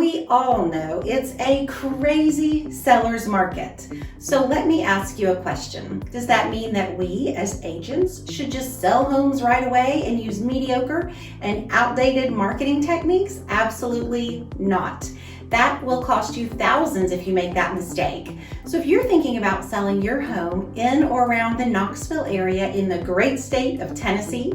We all know it's a crazy seller's market. So let me ask you a question. Does that mean that we as agents should just sell homes right away and use mediocre and outdated marketing techniques? Absolutely not. That will cost you thousands if you make that mistake. So if you're thinking about selling your home in or around the Knoxville area in the great state of Tennessee,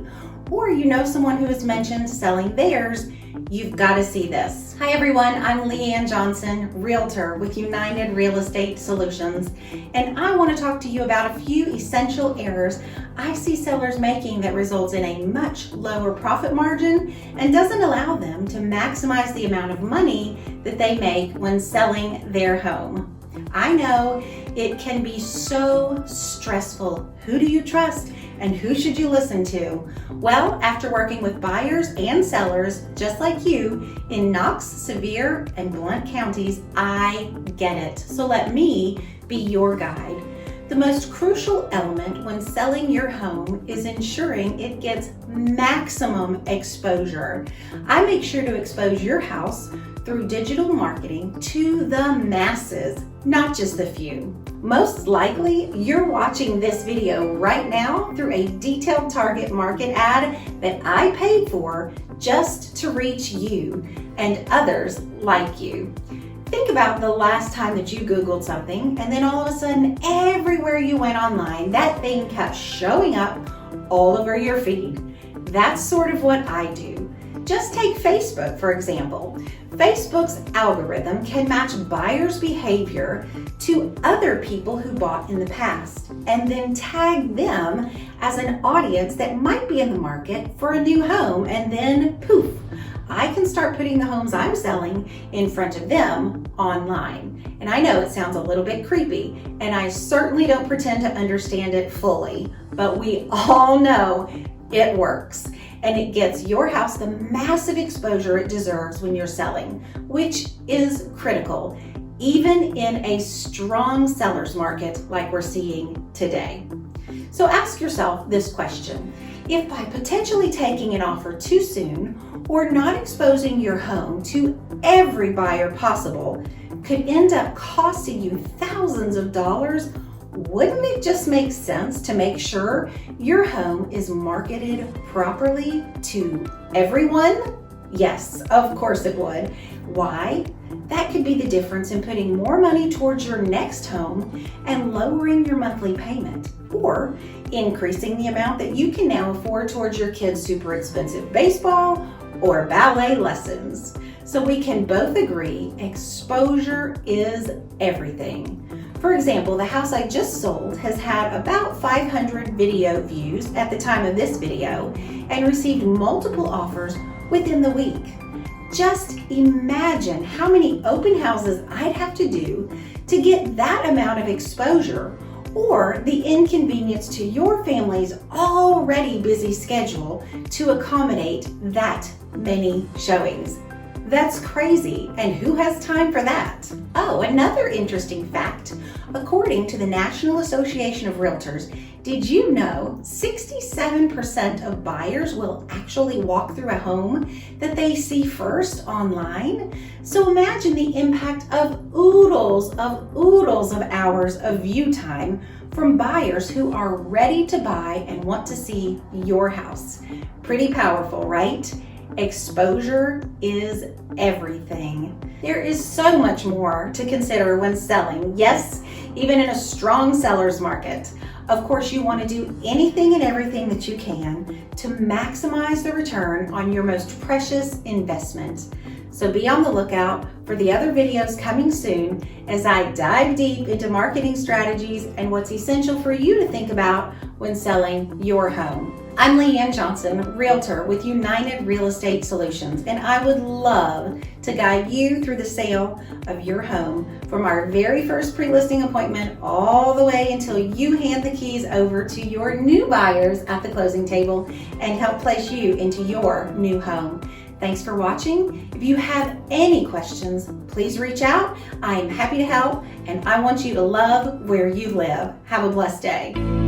or you know someone who has mentioned selling theirs, you've got to see this. Hi everyone, I'm Leanne Johnson, Realtor with United Real Estate Solutions, and I want to talk to you about a few essential errors I see sellers making that results in a much lower profit margin and doesn't allow them to maximize the amount of money that they make when selling their home. I know it can be so stressful. Who do you trust and who should you listen to? Well, after working with buyers and sellers just like you in Knox, Sevier, and Blount counties, I get it. So let me be your guide. The most crucial element when selling your home is ensuring it gets maximum exposure. I make sure to expose your house through digital marketing to the masses, not just the few. Most likely, you're watching this video right now through a detailed target market ad that I paid for just to reach you and others like you. Think about the last time that you Googled something and then all of a sudden everywhere you went online, that thing kept showing up all over your feed. That's sort of what I do. Just take Facebook, for example. Facebook's algorithm can match buyers' behavior to other people who bought in the past and then tag them as an audience that might be in the market for a new home, and then poof, I can start putting the homes I'm selling in front of them online. And I know it sounds a little bit creepy, and I certainly don't pretend to understand it fully, but we all know it works. And it gets your house the massive exposure it deserves when you're selling, which is critical, even in a strong seller's market like we're seeing today. So ask yourself this question. If by potentially taking an offer too soon or not exposing your home to every buyer possible could end up costing you thousands of dollars, wouldn't it just make sense to make sure your home is marketed properly to everyone? Yes, of course it would. Why? That could be the difference in putting more money towards your next home and lowering your monthly payment, or increasing the amount that you can now afford towards your kids' super expensive baseball or ballet lessons. So we can both agree exposure is everything. For example, the house I just sold has had about 500 video views at the time of this video and received multiple offers within the week. Just imagine how many open houses I'd have to do to get that amount of exposure, or the inconvenience to your family's already busy schedule to accommodate that many showings. That's crazy, and who has time for that? Oh, another interesting fact. According to the National Association of Realtors, did you know 67% of buyers will actually walk through a home that they see first online? So imagine the impact of oodles of hours of view time from buyers who are ready to buy and want to see your house. Pretty powerful, right? Exposure is everything. There is so much more to consider when selling. Yes, even in a strong seller's market. Of course, you want to do anything and everything that you can to maximize the return on your most precious investment. So be on the lookout for the other videos coming soon as I dive deep into marketing strategies and what's essential for you to think about when selling your home. I'm Leanne Johnson, Realtor with United Real Estate Solutions, and I would love to guide you through the sale of your home from our very first pre-listing appointment all the way until you hand the keys over to your new buyers at the closing table and help place you into your new home. Thanks for watching. If you have any questions, please reach out. I am happy to help, and I want you to love where you live. Have a blessed day.